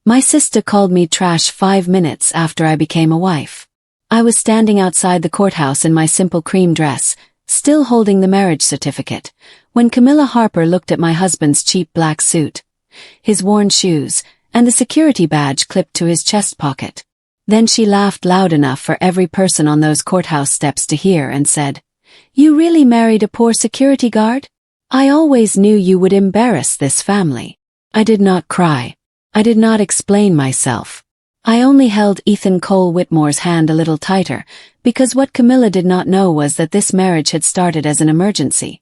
My sister called me trash 5 minutes after I became a wife. I was standing outside the courthouse in my simple cream dress, still holding the marriage certificate, when Camilla Harper looked at my husband's cheap black suit, his worn shoes, and the security badge clipped to his chest pocket. Then she laughed loud enough for every person on those courthouse steps to hear and said, "You really married a poor security guard? I always knew you would embarrass this family." I did not cry. I did not explain myself. I only held Ethan Cole Whitmore's hand a little tighter, because what Camilla did not know was that this marriage had started as an emergency.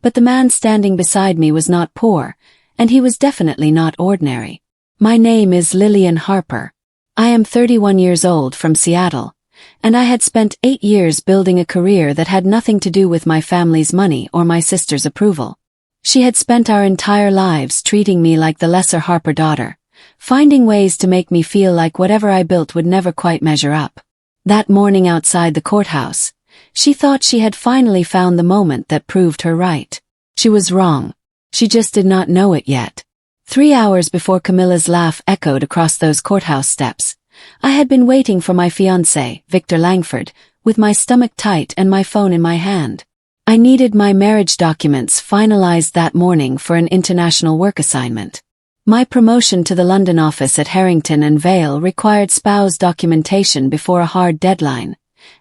But the man standing beside me was not poor, and he was definitely not ordinary. My name is Lillian Harper. I am 31 years old from Seattle, and I had spent 8 years building a career that had nothing to do with my family's money or my sister's approval. She had spent our entire lives treating me like the lesser Harper daughter, finding ways to make me feel like whatever I built would never quite measure up. That morning outside the courthouse, she thought she had finally found the moment that proved her right. She was wrong. She just did not know it yet. 3 hours before Camilla's laugh echoed across those courthouse steps, I had been waiting for my fiancé, Victor Langford, with my stomach tight and my phone in my hand. I needed my marriage documents finalized that morning for an international work assignment. My promotion to the London office at Harrington and Vale required spouse documentation before a hard deadline,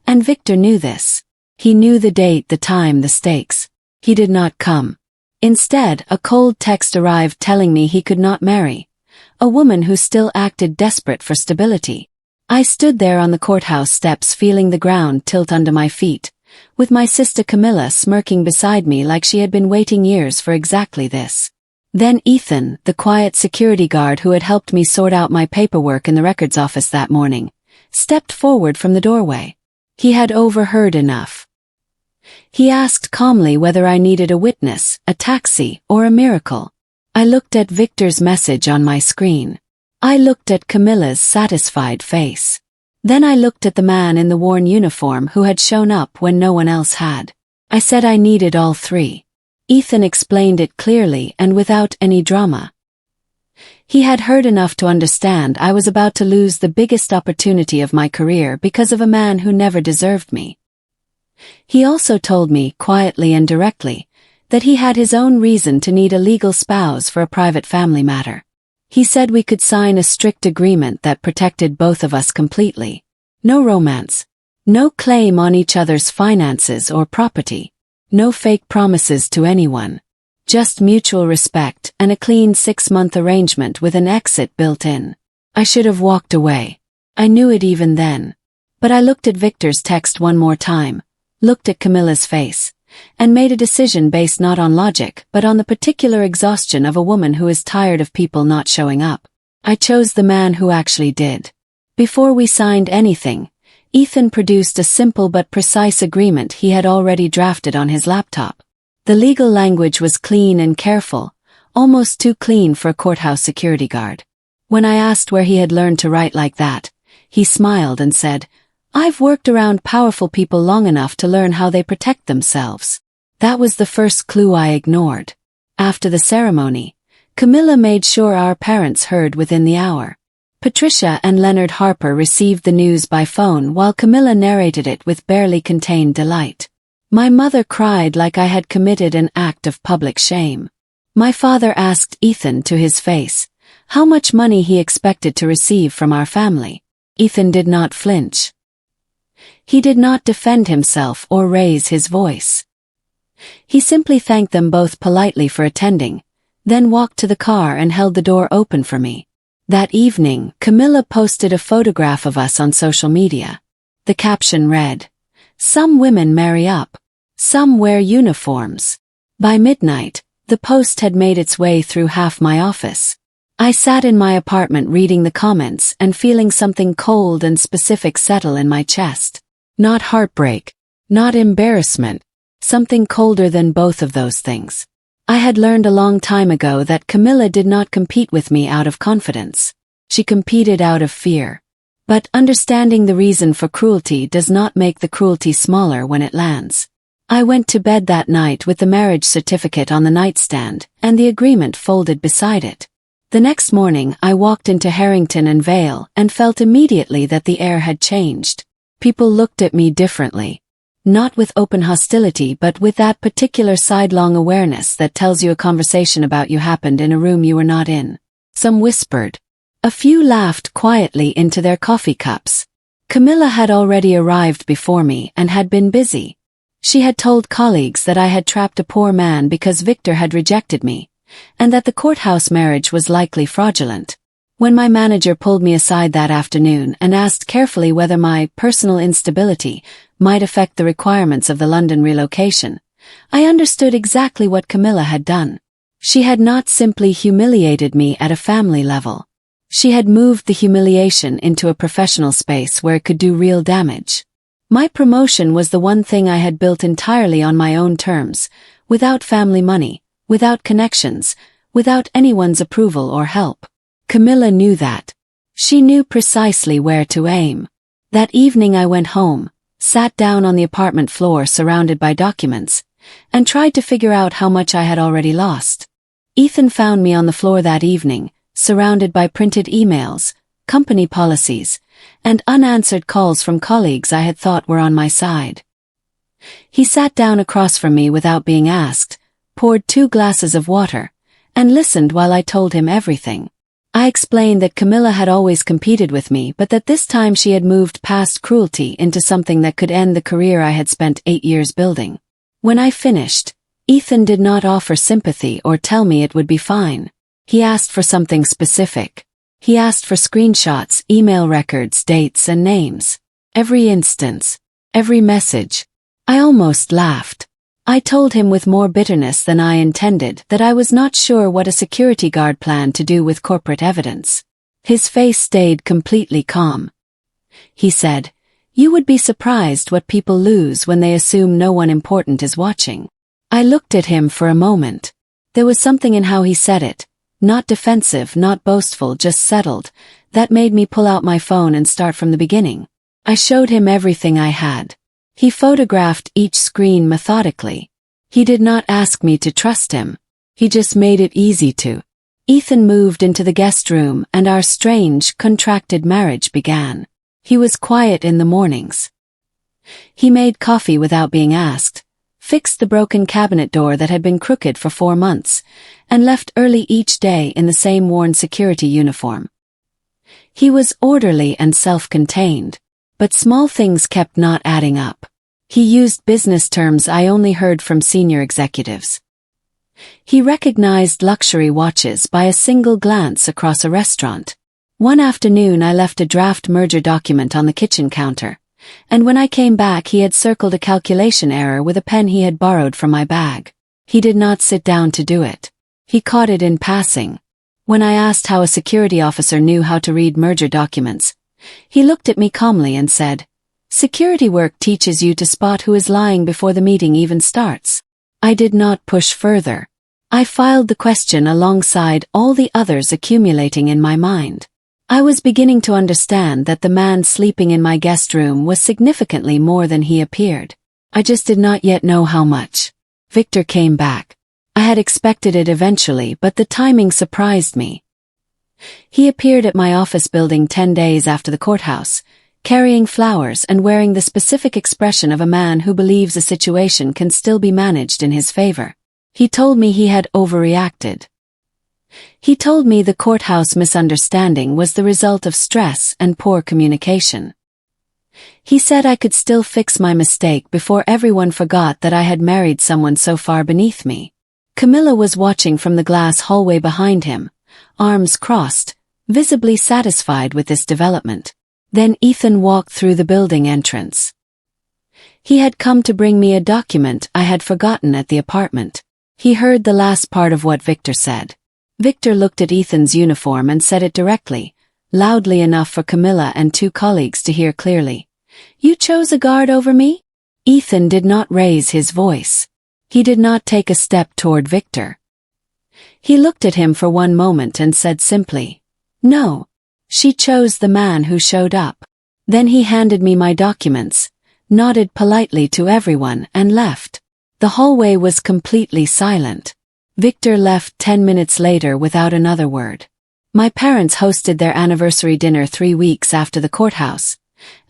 and Victor knew this. He knew the date, the time, the stakes. He did not come. Instead, a cold text arrived telling me he could not marry a woman who still acted desperate for stability. I stood there on the courthouse steps feeling the ground tilt under my feet, with my sister Camilla smirking beside me like she had been waiting years for exactly this. Then Ethan, the quiet security guard who had helped me sort out my paperwork in the records office that morning, stepped forward from the doorway. He had overheard enough. He asked calmly whether I needed a witness, a taxi, or a miracle. I looked at Victor's message on my screen. I looked at Camilla's satisfied face. Then I looked at the man in the worn uniform who had shown up when no one else had. I said I needed all three. Ethan explained it clearly and without any drama. He had heard enough to understand I was about to lose the biggest opportunity of my career because of a man who never deserved me. He also told me, quietly and directly, that he had his own reason to need a legal spouse for a private family matter. He said we could sign a strict agreement that protected both of us completely. No romance. No claim on each other's finances or property. No fake promises to anyone. Just mutual respect and a clean 6-month arrangement with an exit built in. I should have walked away. I knew it even then. But I looked at Victor's text one more time, looked at Camilla's face, and made a decision based not on logic but on the particular exhaustion of a woman who is tired of people not showing up. I chose the man who actually did. Before we signed anything, Ethan produced a simple but precise agreement he had already drafted on his laptop. The legal language was clean and careful, almost too clean for a courthouse security guard. When I asked where he had learned to write like that, he smiled and said, "I've worked around powerful people long enough to learn how they protect themselves." That was the first clue I ignored. After the ceremony, Camilla made sure our parents heard within the hour. Patricia and Leonard Harper received the news by phone while Camilla narrated it with barely contained delight. My mother cried like I had committed an act of public shame. My father asked Ethan to his face how much money he expected to receive from our family. Ethan did not flinch. He did not defend himself or raise his voice. He simply thanked them both politely for attending, then walked to the car and held the door open for me. That evening, Camilla posted a photograph of us on social media. The caption read, "Some women marry up. Some wear uniforms." By midnight, the post had made its way through half my office. I sat in my apartment reading the comments and feeling something cold and specific settle in my chest. Not heartbreak, not embarrassment, something colder than both of those things. I had learned a long time ago that Camilla did not compete with me out of confidence. She competed out of fear. But understanding the reason for cruelty does not make the cruelty smaller when it lands. I went to bed that night with the marriage certificate on the nightstand and the agreement folded beside it. The next morning I walked into Harrington and Vale and felt immediately that the air had changed. People looked at me differently. Not with open hostility but with that particular sidelong awareness that tells you a conversation about you happened in a room you were not in. Some whispered. A few laughed quietly into their coffee cups. Camilla had already arrived before me and had been busy. She had told colleagues that I had trapped a poor man because Victor had rejected me, and that the courthouse marriage was likely fraudulent. When my manager pulled me aside that afternoon and asked carefully whether my personal instability might affect the requirements of the London relocation, I understood exactly what Camilla had done. She had not simply humiliated me at a family level. She had moved the humiliation into a professional space where it could do real damage. My promotion was the one thing I had built entirely on my own terms, without family money, without connections, without anyone's approval or help. Camilla knew that. She knew precisely where to aim. That evening I went home, sat down on the apartment floor surrounded by documents, and tried to figure out how much I had already lost. Ethan found me on the floor that evening, surrounded by printed emails, company policies, and unanswered calls from colleagues I had thought were on my side. He sat down across from me without being asked, poured 2 glasses of water, and listened while I told him everything. I explained that Camilla had always competed with me but that this time she had moved past cruelty into something that could end the career I had spent 8 years building. When I finished, Ethan did not offer sympathy or tell me it would be fine. He asked for something specific. He asked for screenshots, email records, dates and names. Every instance. Every message. I almost laughed. I told him with more bitterness than I intended that I was not sure what a security guard planned to do with corporate evidence. His face stayed completely calm. He said, "You would be surprised what people lose when they assume no one important is watching." I looked at him for a moment. There was something in how he said it, not defensive, not boastful, just settled, that made me pull out my phone and start from the beginning. I showed him everything I had. He photographed each screen methodically. He did not ask me to trust him. He just made it easy to. Ethan moved into the guest room and our strange, contracted marriage began. He was quiet in the mornings. He made coffee without being asked, fixed the broken cabinet door that had been crooked for 4 months, and left early each day in the same worn security uniform. He was orderly and self-contained, but small things kept not adding up. He used business terms I only heard from senior executives. He recognized luxury watches by a single glance across a restaurant. One afternoon I left a draft merger document on the kitchen counter, and when I came back he had circled a calculation error with a pen he had borrowed from my bag. He did not sit down to do it. He caught it in passing. When I asked how a security officer knew how to read merger documents, he looked at me calmly and said, "Security work teaches you to spot who is lying before the meeting even starts." I did not push further. I filed the question alongside all the others accumulating in my mind. I was beginning to understand that the man sleeping in my guest room was significantly more than he appeared. I just did not yet know how much. Victor came back. I had expected it eventually, but the timing surprised me. He appeared at my office building 10 days after the courthouse, carrying flowers and wearing the specific expression of a man who believes a situation can still be managed in his favor. He told me he had overreacted. He told me the courthouse misunderstanding was the result of stress and poor communication. He said I could still fix my mistake before everyone forgot that I had married someone so far beneath me. Camilla was watching from the glass hallway behind him, arms crossed, visibly satisfied with this development. Then Ethan walked through the building entrance. He had come to bring me a document I had forgotten at the apartment. He heard the last part of what Victor said. Victor looked at Ethan's uniform and said it directly, loudly enough for Camilla and 2 colleagues to hear clearly. "You chose a guard over me?" Ethan did not raise his voice. He did not take a step toward Victor. He looked at him for one moment and said simply, "No. She chose the man who showed up." Then he handed me my documents, nodded politely to everyone and left. The hallway was completely silent. Victor left 10 minutes later without another word. My parents hosted their anniversary dinner 3 weeks after the courthouse,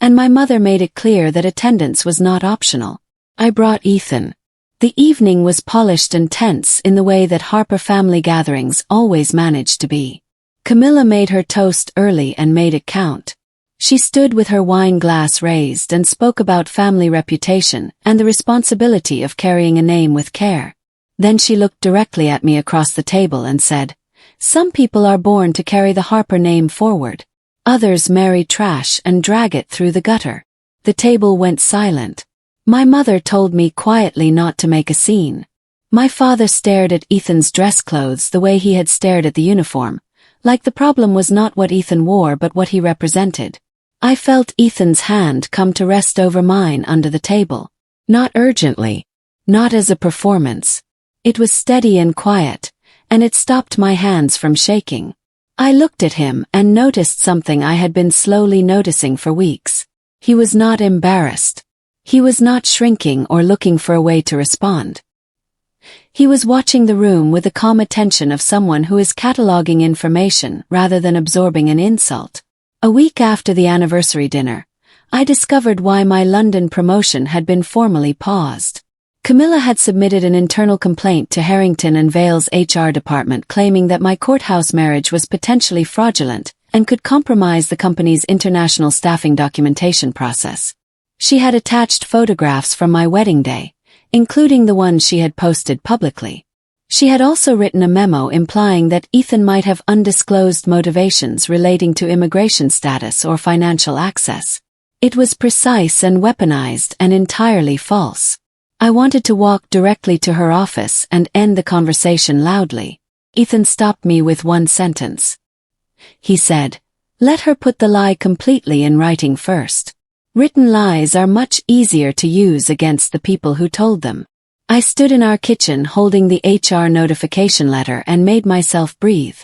and my mother made it clear that attendance was not optional. I brought Ethan. The evening was polished and tense in the way that Harper family gatherings always managed to be. Camilla made her toast early and made it count. She stood with her wine glass raised and spoke about family reputation and the responsibility of carrying a name with care. Then she looked directly at me across the table and said, "Some people are born to carry the Harper name forward. Others marry trash and drag it through the gutter." The table went silent. My mother told me quietly not to make a scene. My father stared at Ethan's dress clothes the way he had stared at the uniform, like the problem was not what Ethan wore but what he represented. I felt Ethan's hand come to rest over mine under the table. Not urgently. Not as a performance. It was steady and quiet, and it stopped my hands from shaking. I looked at him and noticed something I had been slowly noticing for weeks. He was not embarrassed. He was not shrinking or looking for a way to respond. He was watching the room with the calm attention of someone who is cataloging information rather than absorbing an insult. A week after the anniversary dinner, I discovered why my London promotion had been formally paused. Camilla had submitted an internal complaint to Harrington and Vale's HR department claiming that my courthouse marriage was potentially fraudulent and could compromise the company's international staffing documentation process. She had attached photographs from my wedding day, including the ones she had posted publicly. She had also written a memo implying that Ethan might have undisclosed motivations relating to immigration status or financial access. It was precise and weaponized and entirely false. I wanted to walk directly to her office and end the conversation loudly. Ethan stopped me with one sentence. He said, "Let her put the lie completely in writing first. Written lies are much easier to use against the people who told them." I stood in our kitchen holding the HR notification letter and made myself breathe.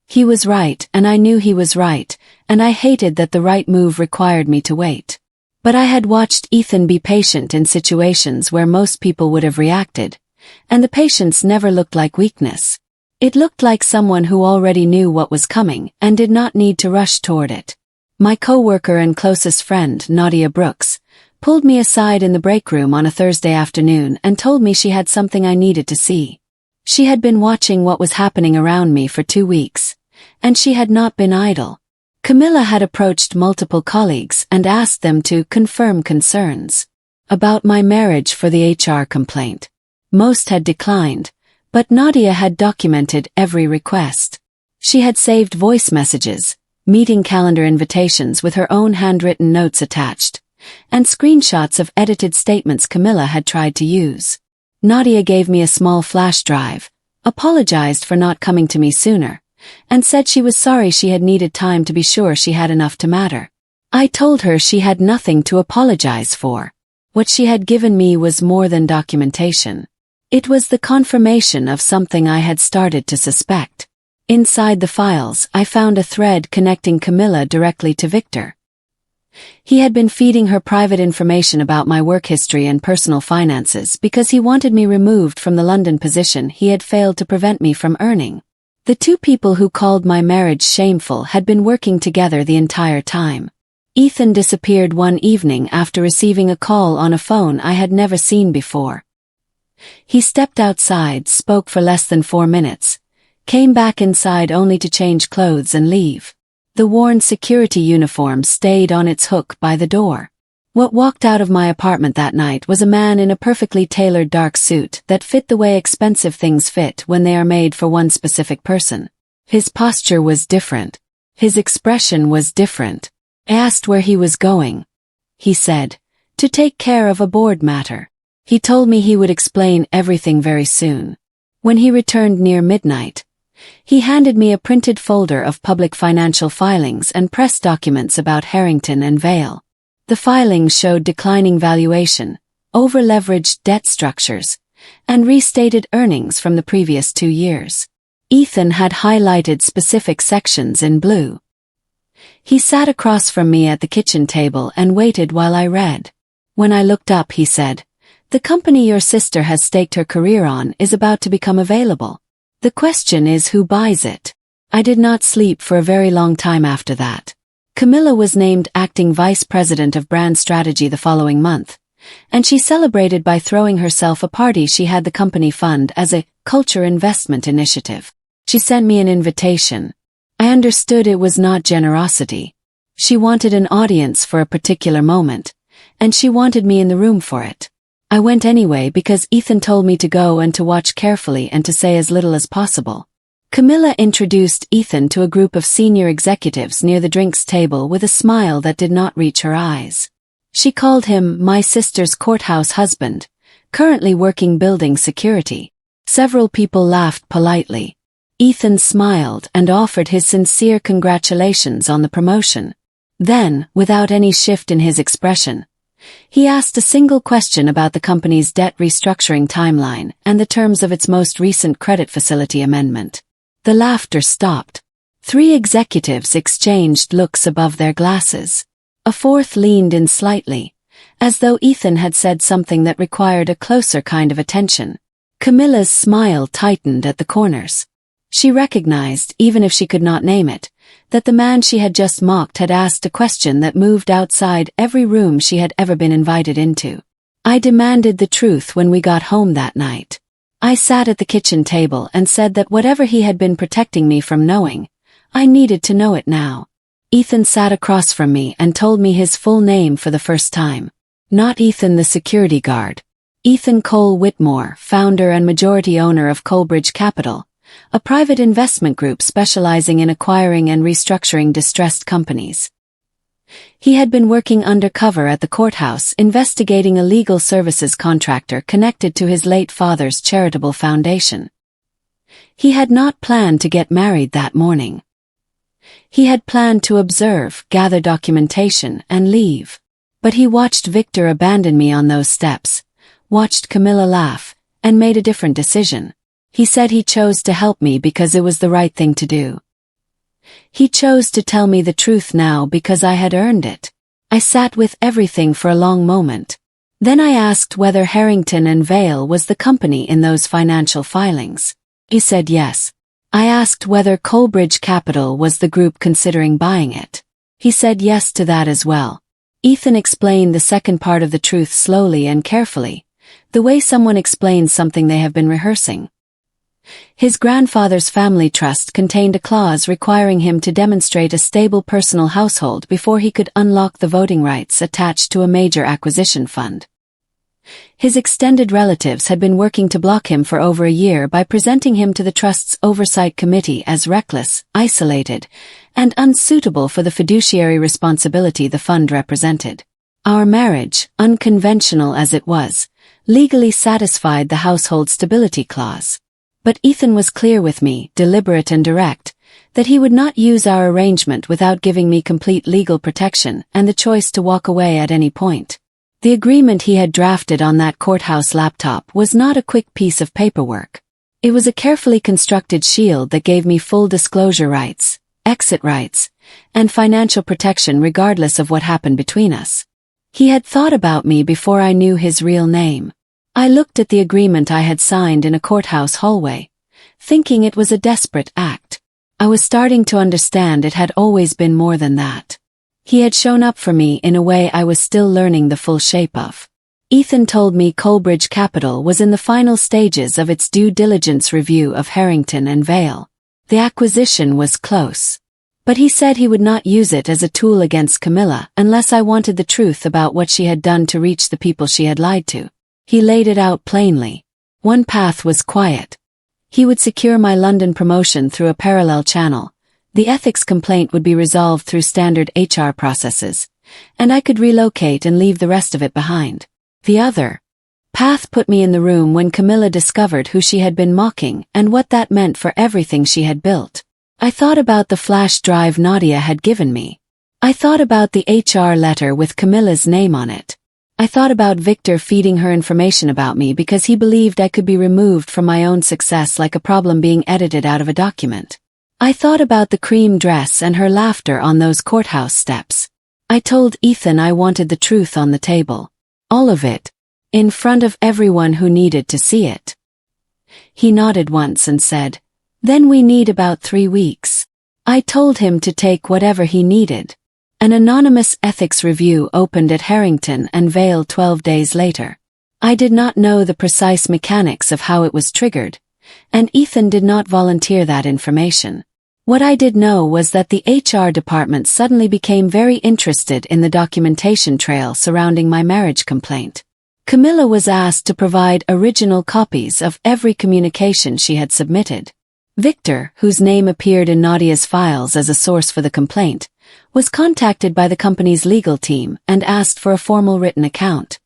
He was right, and I knew he was right, and I hated that the right move required me to wait. But I had watched Ethan be patient in situations where most people would have reacted, and the patience never looked like weakness. It looked like someone who already knew what was coming and did not need to rush toward it. My coworker and closest friend, Nadia Brooks, pulled me aside in the break room on a Thursday afternoon and told me she had something I needed to see. She had been watching what was happening around me for 2 weeks, and she had not been idle. Camilla had approached multiple colleagues and asked them to confirm concerns about my marriage for the HR complaint. Most had declined, but Nadia had documented every request. She had saved voice messages, meeting calendar invitations with her own handwritten notes attached, and screenshots of edited statements Camilla had tried to use. Nadia gave me a small flash drive, apologized for not coming to me sooner, and said she was sorry she had needed time to be sure she had enough to matter. I told her she had nothing to apologize for. What she had given me was more than documentation. It was the confirmation of something I had started to suspect. Inside the files, I found a thread connecting Camilla directly to Victor. He had been feeding her private information about my work history and personal finances because he wanted me removed from the London position he had failed to prevent me from earning. The two people who called my marriage shameful had been working together the entire time. Ethan disappeared one evening after receiving a call on a phone I had never seen before. He stepped outside, spoke for less than 4 minutes, came back inside only to change clothes and leave. The worn security uniform stayed on its hook by the door. What walked out of my apartment that night was a man in a perfectly tailored dark suit that fit the way expensive things fit when they are made for one specific person. His posture was different. His expression was different. I asked where he was going. He said, "To take care of a board matter." He told me he would explain everything very soon. When he returned near midnight, he handed me a printed folder of public financial filings and press documents about Harrington and Vale. The filings showed declining valuation, over-leveraged debt structures, and restated earnings from the previous 2 years. Ethan had highlighted specific sections in blue. He sat across from me at the kitchen table and waited while I read. When I looked up, he said, "The company your sister has staked her career on is about to become available. The question is who buys it." I did not sleep for a very long time after that. Camilla was named acting vice president of brand strategy the following month, and she celebrated by throwing herself a party she had the company fund as a culture investment initiative. She sent me an invitation. I understood it was not generosity. She wanted an audience for a particular moment, and she wanted me in the room for it. I went anyway because Ethan told me to go and to watch carefully and to say as little as possible. Camilla introduced Ethan to a group of senior executives near the drinks table with a smile that did not reach her eyes. She called him my sister's courthouse husband, currently working building security. Several people laughed politely. Ethan smiled and offered his sincere congratulations on the promotion. Then, without any shift in his expression, he asked a single question about the company's debt restructuring timeline and the terms of its most recent credit facility amendment. The laughter stopped. 3 executives exchanged looks above their glasses. A fourth leaned in slightly, as though Ethan had said something that required a closer kind of attention. Camilla's smile tightened at the corners. She recognized, even if she could not name it, that the man she had just mocked had asked a question that moved outside every room she had ever been invited into. I demanded the truth when we got home that night. I sat at the kitchen table and said that whatever he had been protecting me from knowing, I needed to know it now. Ethan sat across from me and told me his full name for the first time. Not Ethan the security guard. Ethan Cole Whitmore, founder and majority owner of Coleridge Capital, a private investment group specializing in acquiring and restructuring distressed companies. He had been working undercover at the courthouse investigating a legal services contractor connected to his late father's charitable foundation. He had not planned to get married that morning. He had planned to observe, gather documentation, and leave. But he watched Victor abandon me on those steps, watched Camilla laugh, and made a different decision. He said he chose to help me because it was the right thing to do. He chose to tell me the truth now because I had earned it. I sat with everything for a long moment. Then I asked whether Harrington and Vale was the company in those financial filings. He said yes. I asked whether Coleridge Capital was the group considering buying it. He said yes to that as well. Ethan explained the second part of the truth slowly and carefully, the way someone explains something they have been rehearsing. His grandfather's family trust contained a clause requiring him to demonstrate a stable personal household before he could unlock the voting rights attached to a major acquisition fund. His extended relatives had been working to block him for over a year by presenting him to the trust's oversight committee as reckless, isolated, and unsuitable for the fiduciary responsibility the fund represented. Our marriage, unconventional as it was, legally satisfied the household stability clause. But Ethan was clear with me, deliberate and direct, that he would not use our arrangement without giving me complete legal protection and the choice to walk away at any point. The agreement he had drafted on that courthouse laptop was not a quick piece of paperwork. It was a carefully constructed shield that gave me full disclosure rights, exit rights, and financial protection regardless of what happened between us. He had thought about me before I knew his real name. I looked at the agreement I had signed in a courthouse hallway, thinking it was a desperate act. I was starting to understand it had always been more than that. He had shown up for me in a way I was still learning the full shape of. Ethan told me Coleridge Capital was in the final stages of its due diligence review of Harrington and Vale. The acquisition was close. But he said he would not use it as a tool against Camilla unless I wanted the truth about what she had done to reach the people she had lied to. He laid it out plainly. One path was quiet. He would secure my London promotion through a parallel channel. The ethics complaint would be resolved through standard HR processes, and I could relocate and leave the rest of it behind. The other path put me in the room when Camilla discovered who she had been mocking and what that meant for everything she had built. I thought about the flash drive Nadia had given me. I thought about the HR letter with Camilla's name on it. I thought about Victor feeding her information about me because he believed I could be removed from my own success like a problem being edited out of a document. I thought about the cream dress and her laughter on those courthouse steps. I told Ethan I wanted the truth on the table. All of it. In front of everyone who needed to see it. He nodded once and said, "Then we need about 3 weeks." I told him to take whatever he needed. An anonymous ethics review opened at Harrington and Vale 12 days later. I did not know the precise mechanics of how it was triggered, and Ethan did not volunteer that information. What I did know was that the HR department suddenly became very interested in the documentation trail surrounding my marriage complaint. Camilla was asked to provide original copies of every communication she had submitted. Victor, whose name appeared in Nadia's files as a source for the complaint, was contacted by the company's legal team and asked for a formal written account.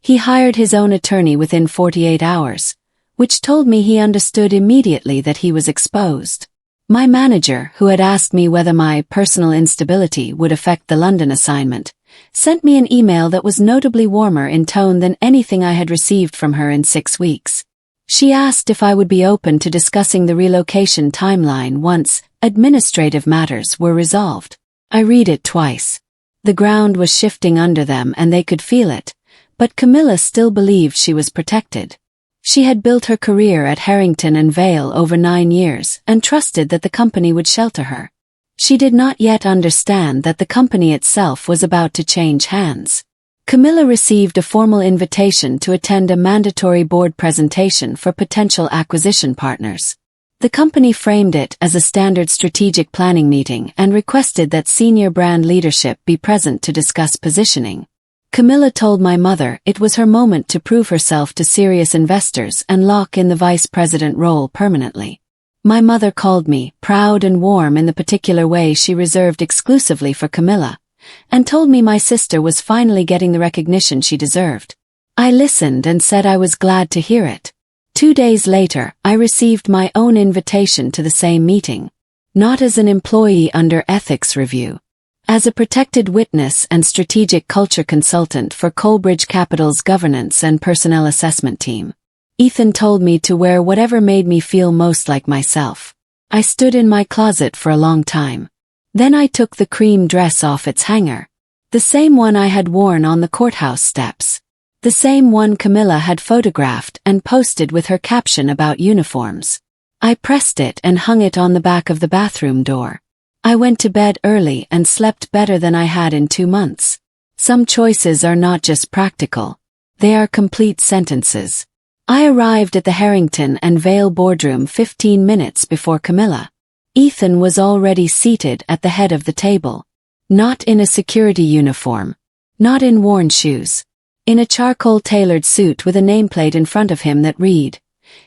He hired his own attorney within 48 hours, which told me he understood immediately that he was exposed. My manager, who had asked me whether my personal instability would affect the London assignment, sent me an email that was notably warmer in tone than anything I had received from her in 6 weeks. She asked if I would be open to discussing the relocation timeline once administrative matters were resolved. I read it twice. The ground was shifting under them and they could feel it, but Camilla still believed she was protected. She had built her career at Harrington and Vale over 9 years and trusted that the company would shelter her. She did not yet understand that the company itself was about to change hands. Camilla received a formal invitation to attend a mandatory board presentation for potential acquisition partners. The company framed it as a standard strategic planning meeting and requested that senior brand leadership be present to discuss positioning. Camilla told my mother it was her moment to prove herself to serious investors and lock in the vice president role permanently. My mother called me proud and warm in the particular way she reserved exclusively for Camilla, and told me my sister was finally getting the recognition she deserved. I listened and said I was glad to hear it. 2 days later, I received my own invitation to the same meeting, not as an employee under ethics review. As a protected witness and strategic culture consultant for Coalbridge Capital's governance and personnel assessment team. Ethan told me to wear whatever made me feel most like myself. I stood in my closet for a long time. Then I took the cream dress off its hanger. The same one I had worn on the courthouse steps. The same one Camilla had photographed and posted with her caption about uniforms. I pressed it and hung it on the back of the bathroom door. I went to bed early and slept better than I had in 2 months. Some choices are not just practical. They are complete sentences. I arrived at the Harrington and Vale boardroom 15 minutes before Camilla. Ethan was already seated at the head of the table. Not in a security uniform. Not in worn shoes. In a charcoal-tailored suit with a nameplate in front of him that read,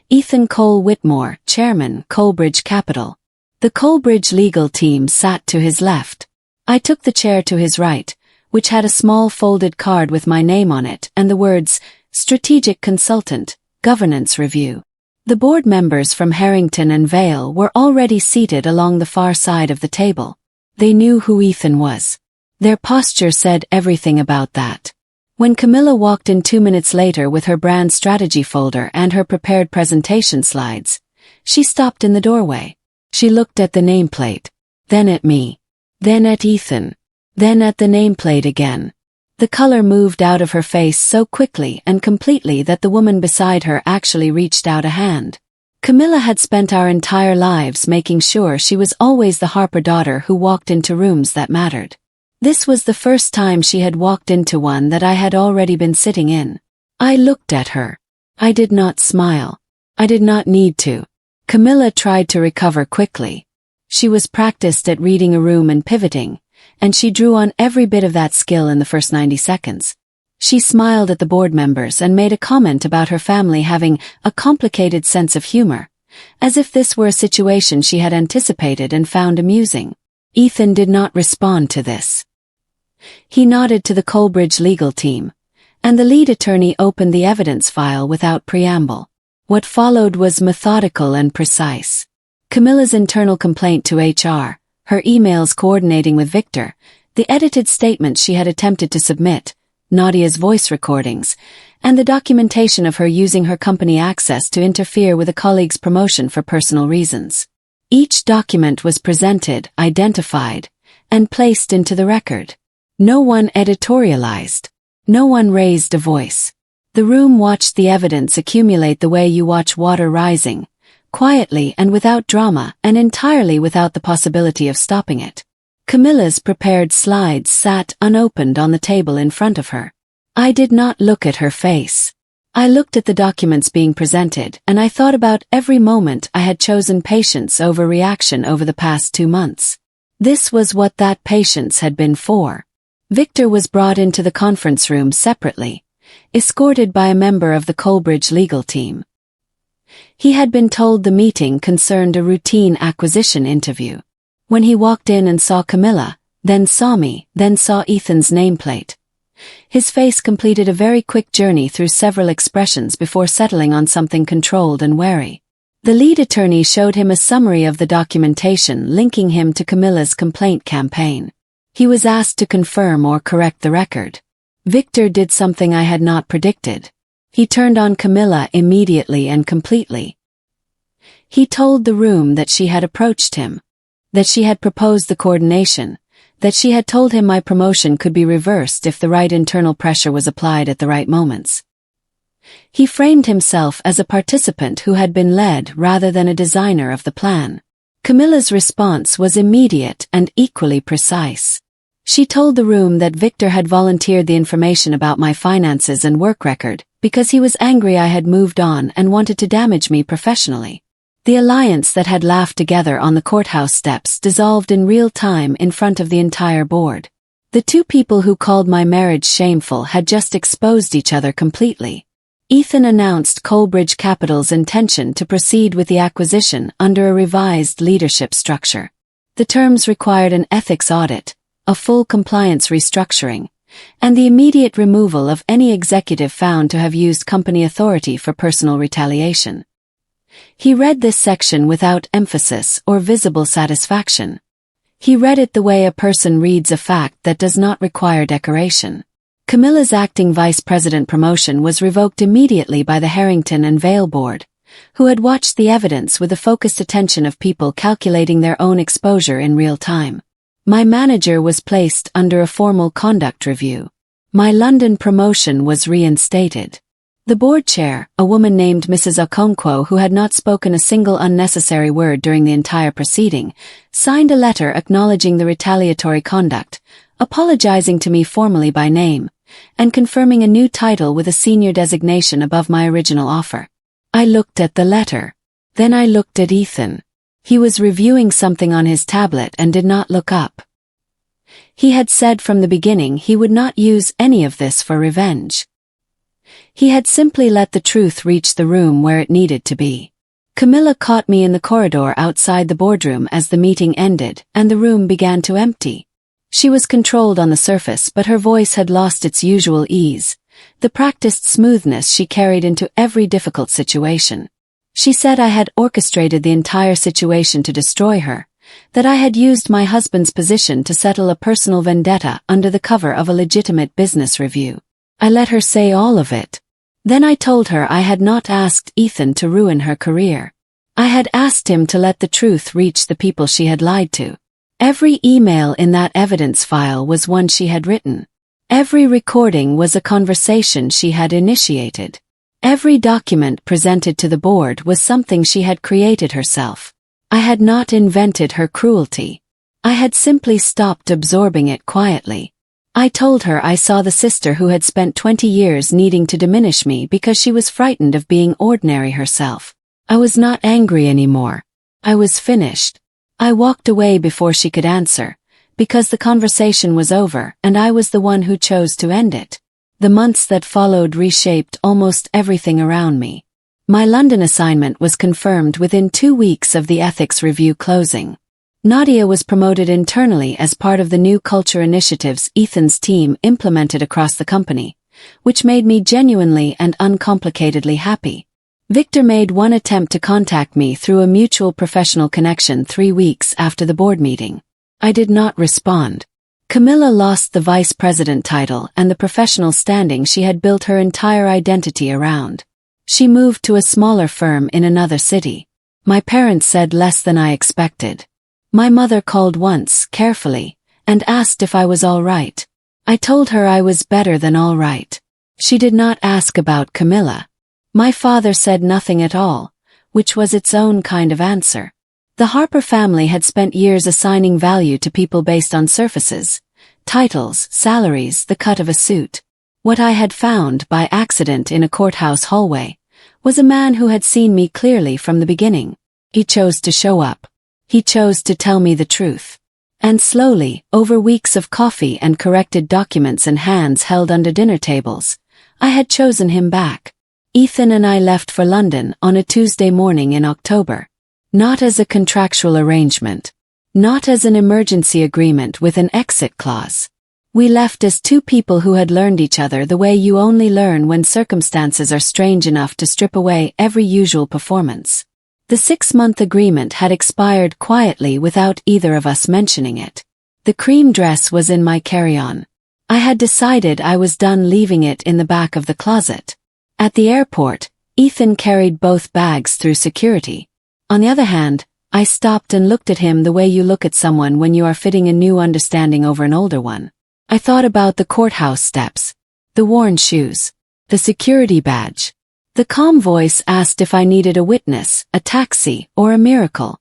Ethan Cole Whitmore, Chairman, Coalbridge Capital. The Coalbridge legal team sat to his left. I took the chair to his right, which had a small folded card with my name on it and the words, Strategic Consultant, Governance Review. The board members from Harrington and Vale were already seated along the far side of the table. They knew who Ethan was. Their posture said everything about that. When Camilla walked in 2 minutes later with her brand strategy folder and her prepared presentation slides, she stopped in the doorway. She looked at the nameplate, then at me, then at Ethan, then at the nameplate again. The color moved out of her face so quickly and completely that the woman beside her actually reached out a hand. Camilla had spent our entire lives making sure she was always the Harper daughter who walked into rooms that mattered. This was the first time she had walked into one that I had already been sitting in. I looked at her. I did not smile. I did not need to. Camilla tried to recover quickly. She was practiced at reading a room and pivoting, and she drew on every bit of that skill in the first 90 seconds. She smiled at the board members and made a comment about her family having a complicated sense of humor, as if this were a situation she had anticipated and found amusing. Ethan did not respond to this. He nodded to the Coalbridge legal team, and the lead attorney opened the evidence file without preamble. What followed was methodical and precise. Camilla's internal complaint to HR, her emails coordinating with Victor, the edited statements she had attempted to submit, Nadia's voice recordings, and the documentation of her using her company access to interfere with a colleague's promotion for personal reasons. Each document was presented, identified, and placed into the record. No one editorialized. No one raised a voice. The room watched the evidence accumulate the way you watch water rising, quietly and without drama, and entirely without the possibility of stopping it. Camilla's prepared slides sat unopened on the table in front of her. I did not look at her face. I looked at the documents being presented, and I thought about every moment I had chosen patience over reaction over the past 2 months. This was what that patience had been for. Victor was brought into the conference room separately, escorted by a member of the Coleridge legal team. He had been told the meeting concerned a routine acquisition interview. When he walked in and saw Camilla, then saw me, then saw Ethan's nameplate, his face completed a very quick journey through several expressions before settling on something controlled and wary. The lead attorney showed him a summary of the documentation linking him to Camilla's complaint campaign. He was asked to confirm or correct the record. Victor did something I had not predicted. He turned on Camilla immediately and completely. He told the room that she had approached him, that she had proposed the coordination, that she had told him my promotion could be reversed if the right internal pressure was applied at the right moments. He framed himself as a participant who had been led rather than a designer of the plan. Camilla's response was immediate and equally precise. She told the room that Victor had volunteered the information about my finances and work record because he was angry I had moved on and wanted to damage me professionally. The alliance that had laughed together on the courthouse steps dissolved in real time in front of the entire board. The two people who called my marriage shameful had just exposed each other completely. Ethan announced Coleridge Capital's intention to proceed with the acquisition under a revised leadership structure. The terms required an ethics audit, a full compliance restructuring, and the immediate removal of any executive found to have used company authority for personal retaliation. He read this section without emphasis or visible satisfaction. He read it the way a person reads a fact that does not require decoration. Camilla's acting vice president promotion was revoked immediately by the Harrington and Vale board, who had watched the evidence with the focused attention of people calculating their own exposure in real time. My manager was placed under a formal conduct review. My London promotion was reinstated. The board chair, a woman named Mrs. Okonkwo who had not spoken a single unnecessary word during the entire proceeding, signed a letter acknowledging the retaliatory conduct, apologizing to me formally by name, and confirming a new title with a senior designation above my original offer. I looked at the letter. Then I looked at Ethan. He was reviewing something on his tablet and did not look up. He had said from the beginning he would not use any of this for revenge. He had simply let the truth reach the room where it needed to be. Camilla caught me in the corridor outside the boardroom as the meeting ended and the room began to empty. She was controlled on the surface, but her voice had lost its usual ease, the practiced smoothness she carried into every difficult situation. She said I had orchestrated the entire situation to destroy her, that I had used my husband's position to settle a personal vendetta under the cover of a legitimate business review. I let her say all of it. Then I told her I had not asked Ethan to ruin her career. I had asked him to let the truth reach the people she had lied to. Every email in that evidence file was one she had written. Every recording was a conversation she had initiated. Every document presented to the board was something she had created herself. I had not invented her cruelty. I had simply stopped absorbing it quietly. I told her I saw the sister who had spent 20 years needing to diminish me because she was frightened of being ordinary herself. I was not angry anymore. I was finished. I walked away before she could answer, because the conversation was over and I was the one who chose to end it. The months that followed reshaped almost everything around me. My London assignment was confirmed within 2 weeks of the ethics review closing. Nadia was promoted internally as part of the new culture initiatives Ethan's team implemented across the company, which made me genuinely and uncomplicatedly happy. Victor made one attempt to contact me through a mutual professional connection 3 weeks after the board meeting. I did not respond. Camilla lost the vice president title and the professional standing she had built her entire identity around. She moved to a smaller firm in another city. My parents said less than I expected. My mother called once, carefully, and asked if I was all right. I told her I was better than all right. She did not ask about Camilla. My father said nothing at all, which was its own kind of answer. The Harper family had spent years assigning value to people based on surfaces, titles, salaries, the cut of a suit. What I had found, by accident in a courthouse hallway, was a man who had seen me clearly from the beginning. He chose to show up. He chose to tell me the truth. And slowly, over weeks of coffee and corrected documents and hands held under dinner tables, I had chosen him back. Ethan and I left for London on a Tuesday morning in October. Not as a contractual arrangement. Not as an emergency agreement with an exit clause. We left as two people who had learned each other the way you only learn when circumstances are strange enough to strip away every usual performance. The 6-month agreement had expired quietly without either of us mentioning it. The cream dress was in my carry-on. I had decided I was done leaving it in the back of the closet. At the airport, Ethan carried both bags through security. On the other hand, I stopped and looked at him the way you look at someone when you are fitting a new understanding over an older one. I thought about the courthouse steps, the worn shoes, the security badge. The calm voice asked if I needed a witness, a taxi, or a miracle.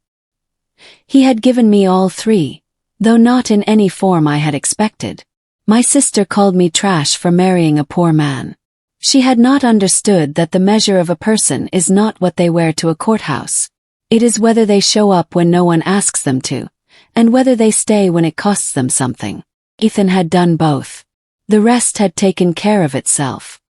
He had given me all three, though not in any form I had expected. My sister called me trash for marrying a poor man. She had not understood that the measure of a person is not what they wear to a courthouse. It is whether they show up when no one asks them to, and whether they stay when it costs them something. Ethan had done both. The rest had taken care of itself.